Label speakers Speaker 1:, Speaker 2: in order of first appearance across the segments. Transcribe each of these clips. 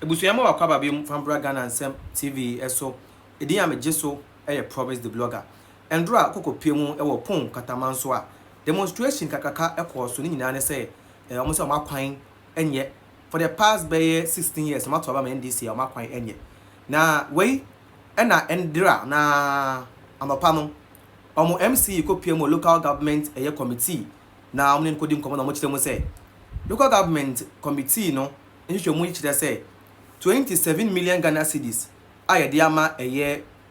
Speaker 1: Ebusuyama wa kwaba bi Fambra Ghana Nsem TV eso edi ameje so Promise the blogger. Endra kokopie mu e wo pon katamanso a demonstration kakaka ekoso ni nyina ne se omo se omakwan enye for the past by 16 years mato aba NDC omakwan enye. Na wei na endra na amapa no omo MCE kopie mu local government committee na omo nkodi nkomo na omo chire mu se local government committee no nhwe mu chire se 27 million Ghana cedis aye de ama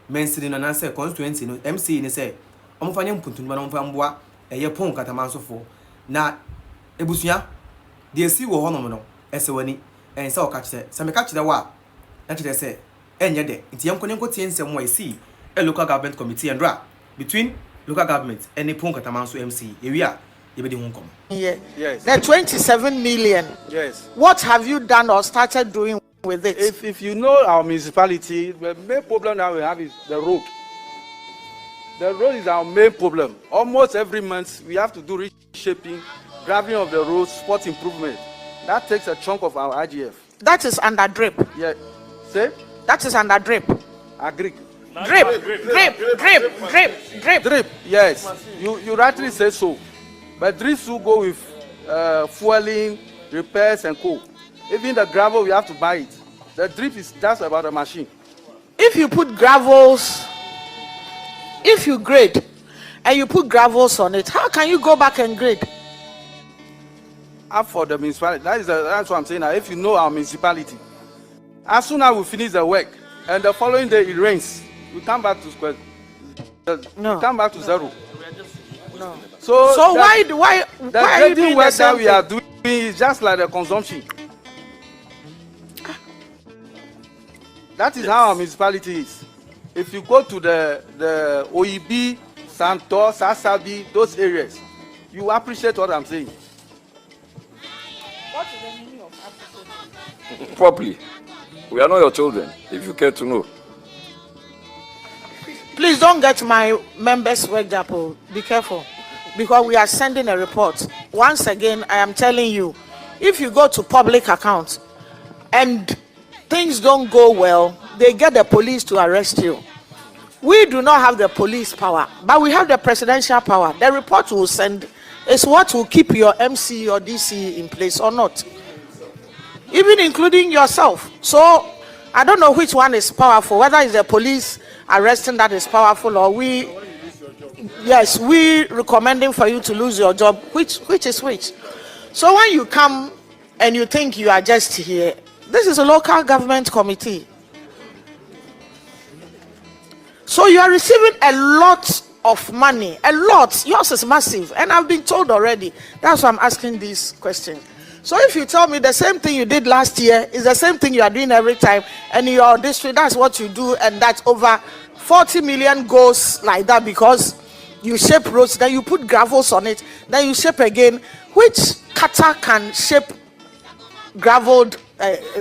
Speaker 1: mensiri no nanse constituency no MCE ni se omfanye mpuntunba no mfa mboa pon katamansofo na ebusua de si wo honom no ese wani ense o ka kire se me ka kire wa na kire se enye de nti yemko ne nkotie nsem wa esi local government committee andra between local government and pon katamanso MCE ewia yebedi ho nkom.
Speaker 2: Yes. The 27 million.
Speaker 3: Yes.
Speaker 2: What have you done or started doing with it?
Speaker 3: If you know our municipality, the main problem now we have is the road. The road is our main problem. Almost every month we have to do reshaping, graveling of the roads, spot improvement. That takes a chunk of our IGF.
Speaker 2: That is under drip.
Speaker 3: Yeah. Say?
Speaker 2: That is under drip.
Speaker 3: Agree.
Speaker 2: Drip.
Speaker 3: Yes. You rightly say so. But drips will go with fueling, repairs and coal. Even the gravel, we have to buy it. The drip is just about a machine.
Speaker 2: If you put gravels, if you grade and you put gravels on it, how can you go back and grade?
Speaker 3: Up for the municipality. That's what I'm saying. Now, if you know our municipality, as soon as we finish the work and the following day it rains, we come back to square.
Speaker 2: No.
Speaker 3: We come back to zero.
Speaker 2: No.
Speaker 3: So
Speaker 2: why
Speaker 3: the
Speaker 2: are you doing
Speaker 3: work
Speaker 2: the
Speaker 3: that
Speaker 2: same
Speaker 3: we are doing is just like the consumption. That is how our municipality is. If you go to the OEB, Santos, Sasabi, those areas, you appreciate what I'm saying.
Speaker 2: What is the meaning of appreciation?
Speaker 4: Properly. We are not your children, if you care to know.
Speaker 2: Please don't get my members worked up. Be careful. Because we are sending a report. Once again, I am telling you, if you go to public accounts and things don't go well, they get the police to arrest you. We do not have the police power, but we have the presidential power. The report will send is what will keep your MCE or DCE in place or not. Even including yourself. So, I don't know which one is powerful, whether it's the police arresting that is powerful or we recommending for you to lose your job, which is which. So when you come and you think you are just here, this is a local government committee. So you are receiving a lot of money, a lot. Yours is massive, and I've been told already. That's why I'm asking these questions. So if you tell me the same thing you did last year is the same thing you are doing every time, and in your district that's what you do, and that's over 40 million goes like that because you shape roads, then you put gravels on it, then you shape again. Which cutter can shape graveled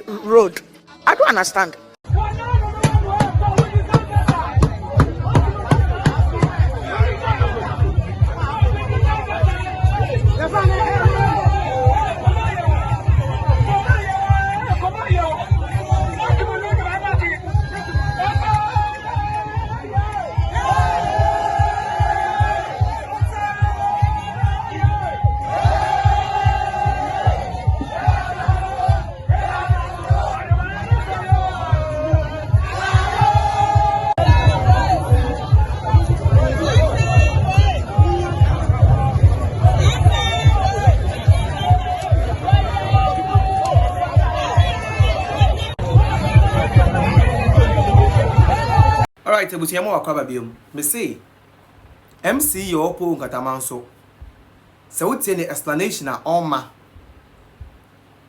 Speaker 2: road? I don't understand.
Speaker 1: Alright, ebusuyama wa kwaba biom. Me say MCE opo nkatamanso. Se wotie ne explanation a oma.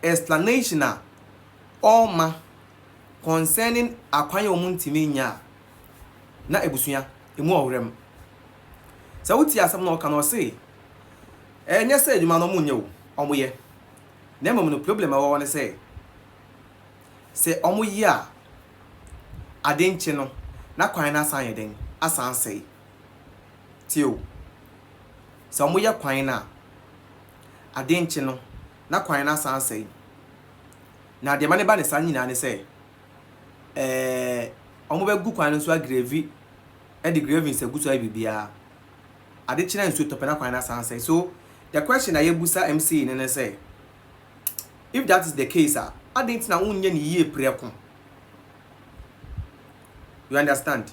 Speaker 1: Explanation a oma concerning akwanya omuntimi nya na ebusuya emu owrem. Se wotie asem na oka no say enye say adwuma no munye wo omoye. Na emom no problem a wo ne say se omoye a adenche no na kwan na asan yeden asan sei tio so mo ye kwan na adenche no na kwan na asan sei na de mane ba ne san nyina ne say omo be gu kwan so agrevi e de gravy se gu so bibia ade china nso topena kwan na san say. So the question I busa MC ne say, if that is the case, I didn't na unye ni ye preko. You understand?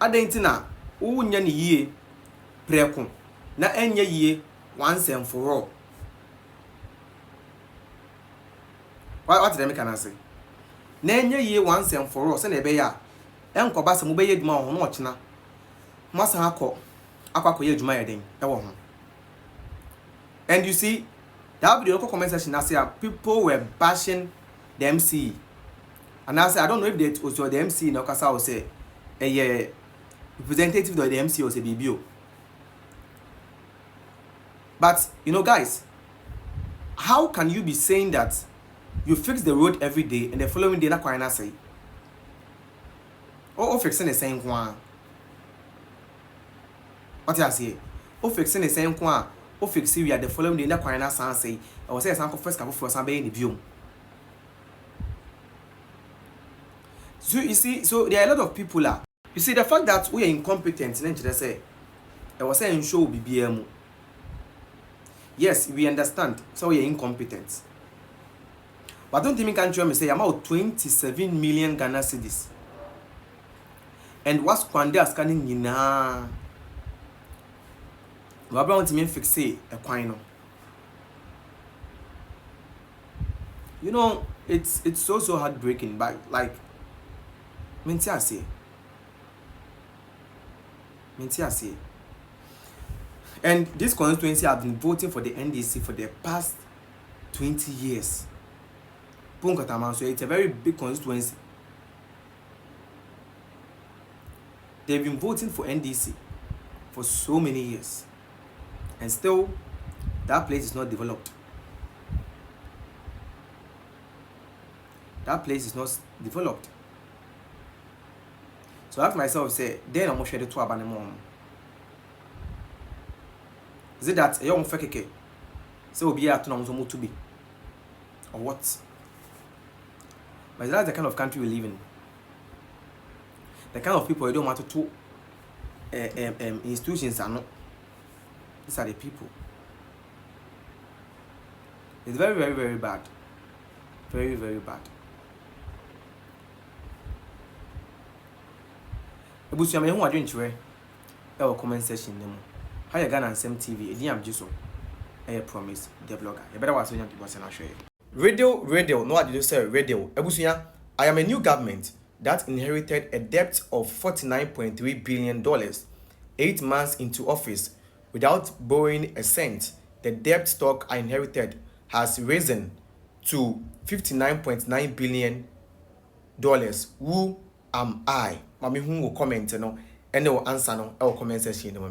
Speaker 1: I didn't na unye ni ye preko. Na enye ye once and for all. What did I can say? Na enye ye once and for all. Se na ebe ya. Enkoba se mo be ye duma ho no ochina. Masa akwa ye duma ye den. Ewo ho. And you see, that video comment section, I say people were bashing the MCE. And I say, I don't know if they also the MCE no kasa or say a representative of the MCE or say BBO. But you know, guys, how can you be saying that you fix the road every day and the following day na kwina say? Oh, fixing the same one. What you say? Oh, fixing the same one. O fix we are the following day na kwan na san say I was say san first couple for san be in the biom. So you see, so there are a lot of people are. You see the fact that we are incompetent then to say I was saying show BBM. Yes, we understand. So we are incompetent. But don't think can me say I'm out 27 million Ghana cedis. And what's kwande ascanning yina. We want to fix a quino. You know, it's so heartbreaking, but like Mintia say. And this constituency have been voting for the NDC for the past 20 years. So it's a very big constituency. They've been voting for NDC for so many years. And still, that place is not developed. That place is not developed. So I ask myself, say, then I'm going to share the two about them. Is it that a young fake so will be at to be? Or what? But that's the kind of country we live in. The kind of people you don't want to institutions are not. These are the people. It's very, very, very bad. Very, very bad. Ebusu me hu adwenkyerɛ e wo comment section ne mu. How you Ghana Nsem TV edi am jiso. E promise the blogger. You better watch on people say na hwɛ. Radio no adwenkyerɛ say radio. Ebusu I am a new government that inherited a debt of $49.3 billion 8 months into office. Without borrowing a cent, the debt stock I inherited has risen to $59.9 billion. Who am I? Mami who will comment no, and no answer no, I will comment section no.